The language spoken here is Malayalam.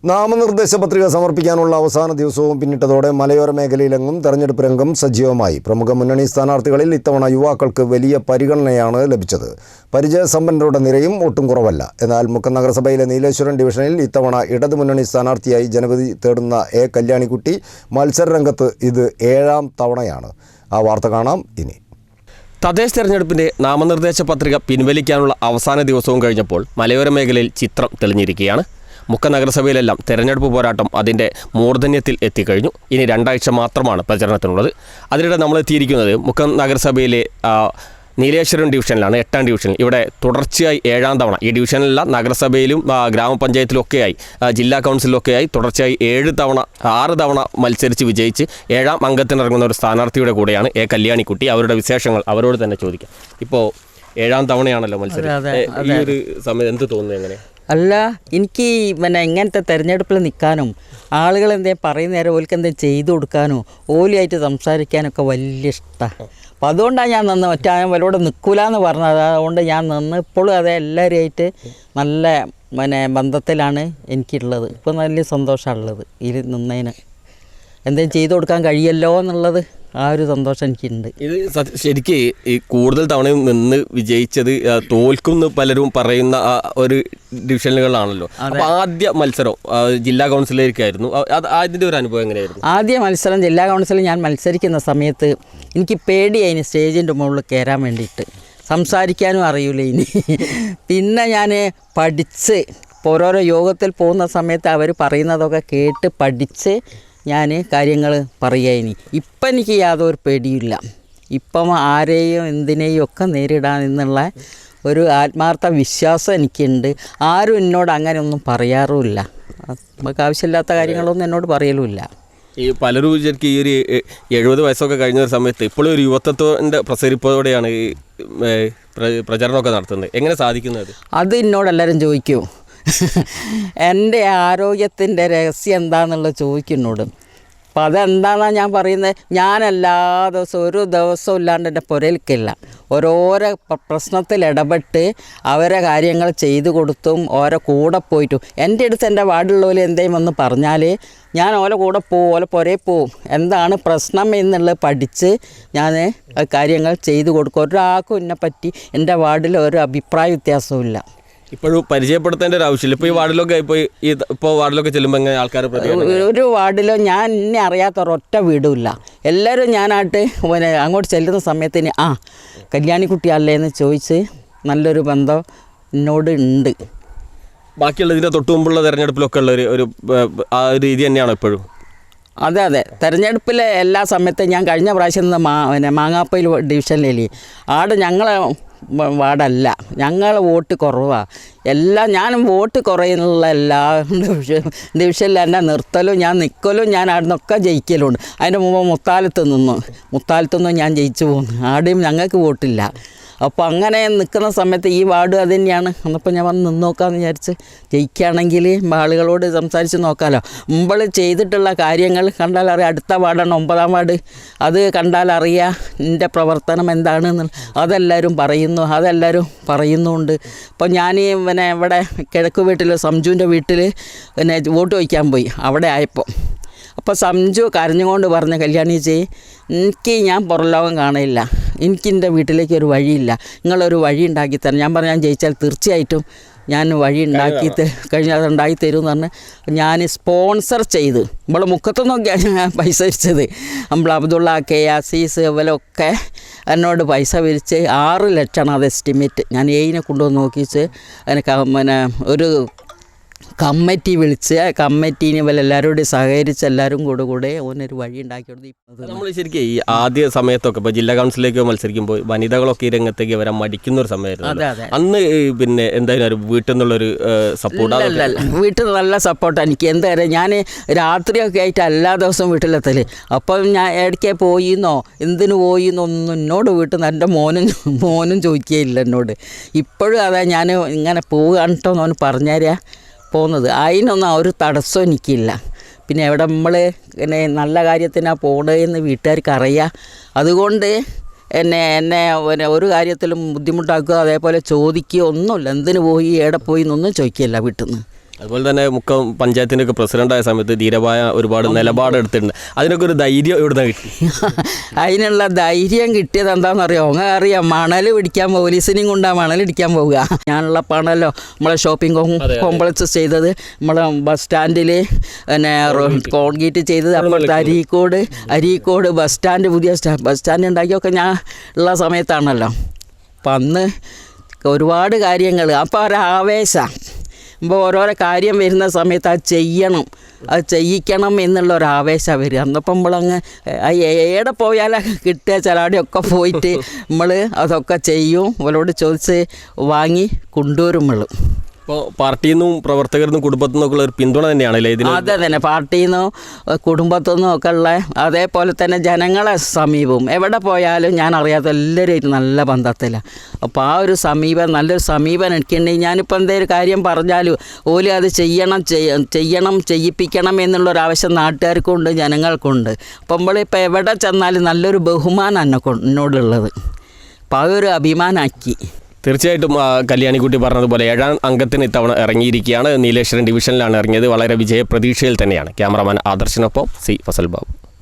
നാമനിർദ്ദേശ പത്രിക സമർപ്പിക്കാനുള്ള അവസാന ദിവസവും പിന്നിട്ടതോടെ മലയോര മേഖലയിലെങ്ങും തെരഞ്ഞെടുപ്പ് രംഗം സജീവമായി. പ്രമുഖ മുന്നണി സ്ഥാനാർത്ഥികളിൽ ഇത്തവണ യുവാക്കൾക്ക് വലിയ പരിഗണനയാണ് ലഭിച്ചത്. പരിചയസമ്പന്നരുടെ നിരയും ഒട്ടും കുറവല്ല. എന്നാൽ മുക്കം നഗരസഭയിലെ നീലേശ്വരം ഡിവിഷനിൽ ഇത്തവണ ഇടതുമുന്നണി സ്ഥാനാർത്ഥിയായി ജനവിധി തേടുന്ന എ കല്യാണിക്കുട്ടി മത്സരരംഗത്ത് ഇത് 7ാം തവണയാണ്. ആ വാർത്ത കാണാം ഇനി. തദ്ദേശ തെരഞ്ഞെടുപ്പിൻ്റെ നാമനിർദ്ദേശ പത്രിക പിൻവലിക്കാനുള്ള അവസാന ദിവസവും കഴിഞ്ഞപ്പോൾ മലയോര മേഖലയിൽ ചിത്രം തെളിഞ്ഞിരിക്കുകയാണ്. മുക്കം നഗരസഭയിലെല്ലാം തെരഞ്ഞെടുപ്പ് പോരാട്ടം അതിൻ്റെ മൂർധന്യത്തിൽ എത്തിക്കഴിഞ്ഞു. ഇനി 2 ആഴ്ച മാത്രമാണ് പ്രചരണത്തിനുള്ളത്. അതിനിടെ നമ്മൾ എത്തിയിരിക്കുന്നത് മുക്കം നഗരസഭയിലെ നീലേശ്വരം ഡിവിഷനിലാണ്, 8ാം ഡിവിഷനിൽ. ഇവിടെ തുടർച്ചയായി 7ാം തവണ ഈ ഡിവിഷനിലുള്ള നഗരസഭയിലും ഗ്രാമപഞ്ചായത്തിലൊക്കെയായി ജില്ലാ കൗൺസിലൊക്കെയായി തുടർച്ചയായി 6 തവണ മത്സരിച്ച് വിജയിച്ച് 7ാം അംഗത്തിനിറങ്ങുന്ന ഒരു സ്ഥാനാർത്ഥിയുടെ കൂടെയാണ് എ കല്യാണിക്കുട്ടി. അവരുടെ വിശേഷങ്ങൾ അവരോട് തന്നെ ചോദിക്കാം. ഇപ്പോൾ 7ാം തവണയാണല്ലോ മത്സരം. ഈ ഒരു സമയം എന്ത് തോന്നുന്നു? എങ്ങനെ അല്ല, എനിക്ക് ഇങ്ങനത്തെ തിരഞ്ഞെടുപ്പിൽ നിൽക്കാനും ആളുകൾ എന്തെങ്കിലും പറയുന്ന നേരം ഓൽക്ക് എന്തെങ്കിലും ചെയ്തു കൊടുക്കാനോ ഓലിയായിട്ട് സംസാരിക്കാനൊക്കെ വലിയ ഇഷ്ടമാണ്. അപ്പോൾ അതുകൊണ്ടാണ് ഞാൻ നിന്ന് വലോട് നിൽക്കില്ല എന്ന് പറഞ്ഞത്. അതുകൊണ്ട് ഞാൻ നിന്ന് ഇപ്പോഴും അതേ എല്ലാവരുമായിട്ട് നല്ല ബന്ധത്തിലാണ് എനിക്കുള്ളത്. ഇപ്പോൾ നല്ല സന്തോഷമുള്ളത് ഇതിൽ നിന്നതിന്. എന്തെങ്കിലും ചെയ്തു കൊടുക്കാൻ കഴിയല്ലോ എന്നുള്ളത് ആ ഒരു സന്തോഷം എനിക്കുണ്ട്. ഇത് ശരിക്ക് ഈ കൂടുതൽ തവണയും നിന്ന് വിജയിച്ചത് തോൽക്കും എന്ന് പലരും പറയുന്ന ഒരു ഡിവിഷനുകളാണല്ലോ. അപ്പോൾ ആദ്യ മത്സരം ജില്ലാ കൗൺസിലേക്കായിരുന്നു. അതിൻ്റെ ഒരു അനുഭവം എങ്ങനെയായിരുന്നു? ആദ്യ മത്സരം ജില്ലാ കൗൺസിലിൽ ഞാൻ മത്സരിക്കുന്ന സമയത്ത് എനിക്ക് പേടിയായിന് സ്റ്റേജിൻ്റെ മുകളിൽ കയറാൻ വേണ്ടിയിട്ട്. സംസാരിക്കാനും അറിയില്ല ഇനി. പിന്നെ ഞാൻ പഠിച്ച് ഓരോരോ യോഗത്തിൽ പോകുന്ന സമയത്ത് അവർ പറയുന്നതൊക്കെ കേട്ട് പഠിച്ച് ഞാൻ കാര്യങ്ങൾ പറയുകയിനി. ഇപ്പം എനിക്ക് യാതൊരു പേടിയില്ല. ഇപ്പം ആരെയും എന്തിനേയും ഒക്കെ നേരിടാൻ എന്നുള്ള ഒരു ആത്മാർത്ഥ വിശ്വാസം എനിക്കുണ്ട്. ആരും എന്നോട് അങ്ങനെ ഒന്നും പറയാറുമില്ല. നമുക്ക് ആവശ്യമില്ലാത്ത കാര്യങ്ങളൊന്നും എന്നോട് പറയലുമില്ല. ഈ പലരും ശരിക്കും ഈ ഒരു 70 വയസ്സൊക്കെ കഴിഞ്ഞ ഒരു സമയത്ത് ഇപ്പോഴും ഒരു യുവത്വത്തിൻ്റെ പ്രസരിപ്പോടെയാണ് ഈ പ്രചരണമൊക്കെ നടത്തുന്നത്. എങ്ങനെ സാധിക്കുന്നത്? അത് എന്നോട് എല്ലാവരും ചോദിക്കും. എൻ്റെ ആരോഗ്യത്തിൻ്റെ രഹസ്യം എന്താണെന്നുള്ളത് ചോദിക്കുന്നോട്. അപ്പോൾ അതെന്താണെന്നാണ് ഞാൻ പറയുന്നത്. ഞാൻ എല്ലാ ദിവസവും ഒരു ദിവസവും ഇല്ലാണ്ട് എൻ്റെ പുരയിലേക്കില്ല. ഓരോരോ പ്രശ്നത്തിൽ ഇടപെട്ട് അവരെ കാര്യങ്ങൾ ചെയ്തു കൊടുത്തും ഓരോ കൂടെ പോയിട്ടും എൻ്റെ അടുത്ത് എൻ്റെ വാർഡിലുള്ളവർ എന്തെങ്കിലും ഒന്ന് പറഞ്ഞാൽ ഞാൻ ഓല കൂടെ പോവും, ഓല പുരയിൽ പോവും. എന്താണ് പ്രശ്നം എന്നുള്ളത് പഠിച്ച് ഞാൻ കാര്യങ്ങൾ ചെയ്തു കൊടുക്കും. ഒരാൾക്കും എന്നെപ്പറ്റി എൻ്റെ വാർഡിൽ ഒരു അഭിപ്രായ വ്യത്യാസവും ഇല്ല. ഇപ്പോഴും പരിചയപ്പെടുത്തേണ്ട ഒരു ആവശ്യമില്ല. ഇപ്പോൾ ഈ വാർഡിലൊക്കെ ഇപ്പോൾ വാർഡിലൊക്കെ ചെല്ലുമ്പോൾ എങ്ങനെ ആൾക്കാർ ഒരു വാർഡിലോ ഞാൻ എന്നെ അറിയാത്ത ഒരൊറ്റ വീടുമില്ല. എല്ലാവരും ഞാനായിട്ട് അങ്ങോട്ട് ചെല്ലുന്ന സമയത്തിന് കല്യാണിക്കുട്ടിയല്ലേ എന്ന് ചോദിച്ച് നല്ലൊരു ബന്ധം എന്നോട് ഉണ്ട്. ബാക്കിയുള്ള ഇതിൻ്റെ തൊട്ട് മുമ്പുള്ള തെരഞ്ഞെടുപ്പിലൊക്കെ ഉള്ള ഒരു ആ ഒരു രീതി തന്നെയാണോ ഇപ്പോഴും? അതെ. തെരഞ്ഞെടുപ്പിലെ എല്ലാ സമയത്തും ഞാൻ കഴിഞ്ഞ പ്രാവശ്യം മാങ്ങാപ്പയിൽ ഡിവിഷനിലേ ആടെ ഞങ്ങളെ വാർഡല്ല, ഞങ്ങൾ വോട്ട് കുറവാണ്. ഞാനും വോട്ട് കുറയുന്നുള്ള എല്ലാ ഡിവിഷനിൽ എന്നെ നിർത്തലും ഞാൻ നിൽക്കലും ഞാൻ അവിടെ നിന്നൊക്കെ ജയിക്കലുണ്ട്. അതിൻ്റെ മുമ്പ് മുത്താലത്തൊന്നും ഞാൻ ജയിച്ചു പോകുന്നു. ആടെയും ഞങ്ങൾക്ക് വോട്ടില്ല. അപ്പോൾ അങ്ങനെ നിൽക്കുന്ന സമയത്ത് ഈ വാർഡ് അത് തന്നെയാണ്. അന്നപ്പോൾ ഞാൻ വന്ന് നിന്ന് നോക്കാമെന്ന് വിചാരിച്ച് ജയിക്കുകയാണെങ്കിൽ ആളുകളോട് സംസാരിച്ച് നോക്കാമല്ലോ. മുമ്പ് ചെയ്തിട്ടുള്ള കാര്യങ്ങൾ കണ്ടാൽ അറിയാം. അടുത്ത വാർഡാണ് 9ാം വാർഡ്. അത് കണ്ടാൽ അറിയാം എൻ്റെ പ്രവർത്തനം എന്താണെന്ന്. അതെല്ലാവരും പറയുന്നുണ്ട്. അപ്പോൾ ഞാൻ ഇവിടെ കിഴക്ക് വീട്ടിൽ സംജുവിൻ്റെ വീട്ടിൽ വോട്ട് വയ്ക്കാൻ പോയി. അവിടെ അപ്പോൾ സംജു കരഞ്ഞുകൊണ്ട് പറഞ്ഞ കല്യാണിച്ചി, ഞാൻ പുറം ലോകം കാണില്ല, എനിക്കെൻ്റെ വീട്ടിലേക്ക് ഒരു വഴിയില്ല, നിങ്ങളൊരു വഴി ഉണ്ടാക്കി തരണം. ഞാൻ പറഞ്ഞു ഞാൻ ജയിച്ചാൽ തീർച്ചയായിട്ടും ഞാൻ വഴി കഴിഞ്ഞാൽ ഉണ്ടാക്കി തരും എന്ന് പറഞ്ഞ് ഞാൻ സ്പോൺസർ ചെയ്ത് നമ്മൾ മുക്കത്തുനിന്നൊക്കെയാണ് ഞാൻ പൈസ വിരിച്ചത്. നമ്മൾ അബ്ദുള്ള അസീസ് ഇവരൊക്കെ എന്നോട് പൈസ വിരിച്ച് 6 ലക്ഷമാണ് അത് എസ്റ്റിമേറ്റ്. ഞാൻ എയിനെ കൊണ്ടുവന്ന് നോക്കിച്ച് ഒരു കമ്മിറ്റി വിളിച്ച് കമ്മിറ്റീനെ എല്ലാവരോടും സഹകരിച്ച് എല്ലാവരും കൂടെ ഓനൊരു വഴി ഉണ്ടാക്കി കൊടുത്തു. നമ്മൾ ശരിക്കും ഈ ആദ്യ സമയത്തൊക്കെ ഇപ്പോൾ ജില്ലാ കൗൺസിലേക്ക് മത്സരിക്കുമ്പോൾ വനിതകളൊക്കെ ഈ രംഗത്തേക്ക് വരാൻ മടിക്കുന്ന ഒരു സമയമായിരുന്നു. അന്ന് പിന്നെ എന്തായാലും വീട്ടിൽ നിന്നുള്ളൊരു സപ്പോർട്ട്? വീട്ടിൽ നല്ല സപ്പോർട്ടാണ് എനിക്ക്. എന്തായാലും ഞാൻ രാത്രിയൊക്കെ ആയിട്ട് എല്ലാ ദിവസവും വീട്ടിലെത്തല്. അപ്പം ഞാൻ ഇടയ്ക്ക് പോയിന്നോ എന്തിനു പോയിന്നോ ഒന്നും എന്നോട് വീട്ടിൽ നിന്ന് എൻ്റെ മോനും ചോദിക്കുകയില്ല എന്നോട്. ഇപ്പോഴും അതാ ഞാൻ ഇങ്ങനെ പോവുകയാണ് കേട്ടോ എന്ന് പറഞ്ഞു തരാം പോകുന്നത്. അതിനൊന്നും ഒരു തടസ്സം എനിക്കില്ല. പിന്നെ എവിടെ നമ്മൾ നല്ല കാര്യത്തിനാണ് പോകണതെന്ന് വീട്ടുകാർക്ക് അറിയാം. അതുകൊണ്ട് എന്നെ ഒരു കാര്യത്തിലും ബുദ്ധിമുട്ടാക്കുക അതേപോലെ ചോദിക്കുക ഒന്നുമില്ല. എന്തിനു പോയി എവിടെ പോയി എന്നൊന്നും ചോദിക്കില്ല വീട്ടിൽ നിന്ന്. അതുപോലെ തന്നെ മുക്കം പഞ്ചായത്തിൻ്റെ ഒക്കെ പ്രസിഡൻ്റായ സമയത്ത് ധീരമായ ഒരുപാട് നിലപാടെടുത്തിട്ടുണ്ട്. അതിനൊക്കെ ഒരു ധൈര്യം എവിടെ കിട്ടി? അതിനുള്ള ധൈര്യം കിട്ടിയത് എന്താണെന്നറിയോ? അങ്ങനെ അറിയാം, മണൽ പിടിക്കാൻ പോലീസിനെയും കൊണ്ടാണ് മണൽ പിടിക്കാൻ പോവുക. ഞാനുള്ള പണമല്ലോ നമ്മളെ ഷോപ്പിംഗ് കോംപ്ലക്സ് ചെയ്തത്, നമ്മളെ ബസ് സ്റ്റാൻഡിൽ പിന്നെ കോൺക്രീറ്റ് ചെയ്തത്, അപ്പോഴത്തെ അരീക്കോട് ബസ് സ്റ്റാൻഡ്, പുതിയ ബസ് സ്റ്റാൻഡ് ഉണ്ടാക്കിയൊക്കെ ഞാൻ ഉള്ള സമയത്താണല്ലോ. അപ്പം അന്ന് ഒരുപാട് കാര്യങ്ങൾ, അപ്പോൾ ഒരാവേശം, ഇപ്പോൾ ഓരോരോ കാര്യം വരുന്ന സമയത്ത് അത് ചെയ്യിക്കണം എന്നുള്ളൊരാവേശം വരിക. അന്നപ്പം നമ്മളങ്ങ് എവിടെ പോയാലും കിട്ടുക ചിലവിടെയൊക്കെ പോയിട്ട് നമ്മൾ അതൊക്കെ ചെയ്യും, അവരോട് ചോദിച്ച് വാങ്ങി കൊണ്ടുവരും നമ്മൾ. ഇപ്പോൾ പാർട്ടിയിൽ നിന്നും പ്രവർത്തകരിൽ നിന്നും കുടുംബത്തിൽ നിന്നൊക്കെ ഉള്ള ഒരു പിന്തുണ തന്നെയാണല്ലേ ഇതിന്? അതെ തന്നെ, പാർട്ടിയിൽ നിന്നും കുടുംബത്തിൽ നിന്നും ഒക്കെ ഉള്ള, അതേപോലെ തന്നെ ജനങ്ങളെ സമീപവും എവിടെ പോയാലും ഞാൻ അറിയാത്ത എല്ലാവരും നല്ല ബന്ധത്തിലാണ്. അപ്പോൾ ആ ഒരു നല്ലൊരു സമീപനം എനിക്കുണ്ടെങ്കിൽ ഞാനിപ്പോൾ എന്തെങ്കിലും കാര്യം പറഞ്ഞാലും ഓല് അത് ചെയ്യിപ്പിക്കണം എന്നുള്ളൊരാവശ്യം നാട്ടുകാർക്കുണ്ട്, ജനങ്ങൾക്കുണ്ട്. അപ്പം നമ്മളിപ്പോൾ എവിടെ ചെന്നാലും നല്ലൊരു ബഹുമാനം എന്നോടുള്ളത്. അപ്പോൾ അതൊരു അഭിമാനമാക്കി. തീർച്ചയായിട്ടും കല്യാണിക്കുട്ടി പറഞ്ഞതുപോലെ 7ാം അംഗത്തിന് ഇത്തവണ ഇറങ്ങിയിരിക്കുകയാണ്. നീലേശ്വരം ഡിവിഷനിലാണ് ഇറങ്ങിയത്. വളരെ വിജയപ്രതീക്ഷയിൽ തന്നെയാണ്. ക്യാമറാമാൻ ആദർശിനൊപ്പം സി ഫസൽ ബാബു.